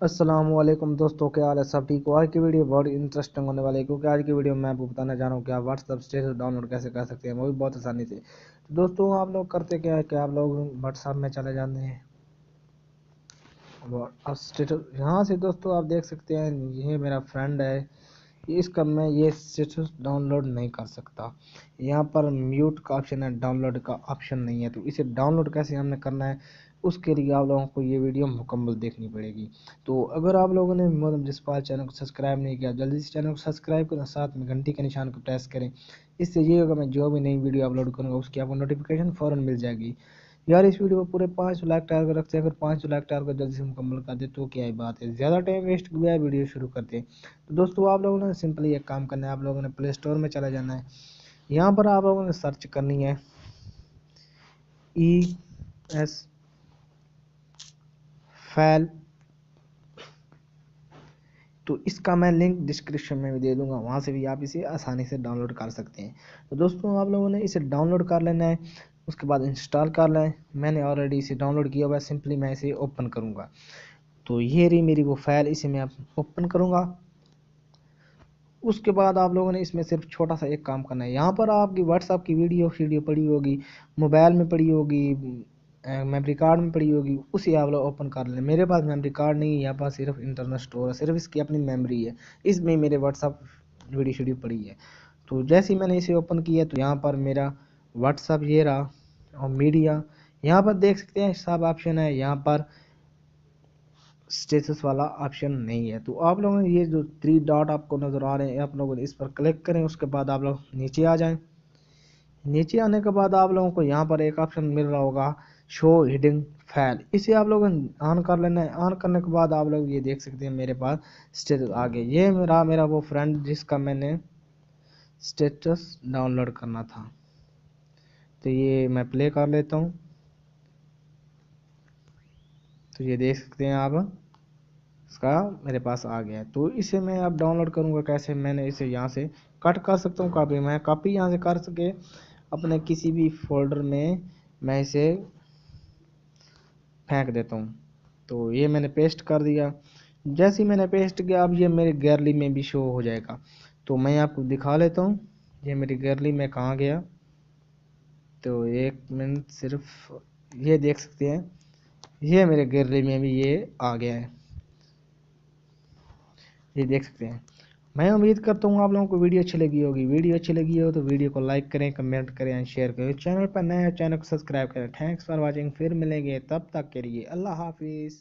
अस्सलामुअलैकुम दोस्तों, क्या हाल है? सब ठीक हो? आज की वीडियो बहुत इंटरेस्टिंग होने वाली है क्योंकि आज की वीडियो में मैं आपको बताना जा रहा हूँ कि आप व्हाट्सअप स्टेटस डाउनलोड कैसे कर सकते हैं, वो भी बहुत आसानी से। तो दोस्तों, आप लोग करते क्या है कि आप लोग व्हाट्सअप में चले जाते हैं और स्टेटस यहाँ से दोस्तों आप देख सकते हैं, ये मेरा फ्रेंड है, इसका मैं ये स्टेटस डाउनलोड नहीं कर सकता। यहाँ पर म्यूट का ऑप्शन है, डाउनलोड का ऑप्शन नहीं है। तो इसे डाउनलोड कैसे हमने करना है, उसके लिए आप लोगों को ये वीडियो मुकम्मल देखनी पड़ेगी। तो अगर आप लोगों ने मोहम्मद जसपाल चैनल को सब्सक्राइब नहीं किया, जल्दी से चैनल को सब्सक्राइब करें, साथ में घंटी के निशान को प्रेस करें। इससे ये होगा मैं जो भी नई वीडियो अपलोड करूँगा उसकी आपको नोटिफिकेशन फ़ौरन मिल जाएगी। यार इस वीडियो को पूरे 5 लाख टारगेट रखते हैं, अगर 5 लाख टारगेट जल्दी से मुकम्मल कर दे तो क्या ही बात है। ज़्यादा टाइम वेस्ट किया है, वीडियो शुरू करते हैं। तो दोस्तों, आप लोगों ने सिंपली एक काम करना है, आप लोगों ने प्ले स्टोर में चला जाना है। यहाँ पर आप लोगों ने सर्च करनी है ES फाइल। तो इसका मैं लिंक डिस्क्रिप्शन में भी दे दूंगा, वहाँ से भी आप इसे आसानी से डाउनलोड कर सकते हैं। तो दोस्तों, आप लोगों ने इसे डाउनलोड कर लेना है, उसके बाद इंस्टॉल कर लें। मैंने ऑलरेडी इसे डाउनलोड किया हुआ है, सिंपली मैं इसे ओपन करूँगा। तो ये रही मेरी वो फाइल, इसे मैं ओपन करूँगा। उसके बाद आप लोगों ने इसमें सिर्फ छोटा सा एक काम करना है। यहाँ पर आपकी व्हाट्सअप की वीडियो पड़ी होगी, मोबाइल में पड़ी होगी, मेमोरी कार्ड में पड़ी होगी, उसे आप लोग ओपन कर लें। मेरे पास मेमोरी कार्ड नहीं है, यहाँ पर सिर्फ इंटरनल स्टोर है, सिर्फ इसकी अपनी मेमोरी है, इसमें मेरे व्हाट्सअप वीडियो पड़ी है। तो जैसे ही मैंने इसे ओपन किया तो यहाँ पर मेरा व्हाट्सअप ये रहा, और मीडिया यहाँ पर देख सकते हैं सब ऑप्शन है, यहाँ पर स्टेटस वाला ऑप्शन नहीं है। तो आप लोगों ने ये जो 3 डॉट आपको नज़र आ रहे हैं, आप लोगों ने इस पर क्लिक करें। उसके बाद आप लोग नीचे आ जाएं। नीचे आने के बाद आप लोगों को यहाँ पर एक ऑप्शन मिल रहा होगा, शो हिडन फाइल, इसे आप लोगों ने ऑन कर लेना है। ऑन करने के बाद आप लोग ये देख सकते हैं मेरे पास स्टेटस आ गए। ये मेरा वो फ्रेंड जिसका मैंने स्टेटस डाउनलोड करना था। तो ये मैं प्ले कर लेता हूँ। तो ये देख सकते हैं आप, इसका मेरे पास आ गया है। तो इसे मैं अब डाउनलोड करूँगा कैसे, मैंने इसे यहाँ से कट कर सकता हूँ। कॉपी मैं कॉपी यहाँ से कर सके अपने किसी भी फोल्डर में मैं इसे फेंक देता हूँ। तो ये मैंने पेस्ट कर दिया। जैसे ही मैंने पेस्ट किया, अब ये मेरी गैलरी में भी शो हो जाएगा। तो मैं आपको दिखा लेता हूँ ये मेरी गैलरी में कहाँ गया। तो एक मिनट सिर्फ, ये देख सकते हैं ये मेरे गैलरी में भी ये आ गया है, ये देख सकते हैं। मैं उम्मीद करता हूँ आप लोगों को वीडियो अच्छी लगी होगी। वीडियो अच्छी लगी हो तो वीडियो को लाइक करें, कमेंट करें एंड शेयर करें। चैनल पर नए हैं, चैनल को सब्सक्राइब करें। Thanks for watching. फिर मिलेंगे, तब तक के लिए अल्लाह हाफिज़।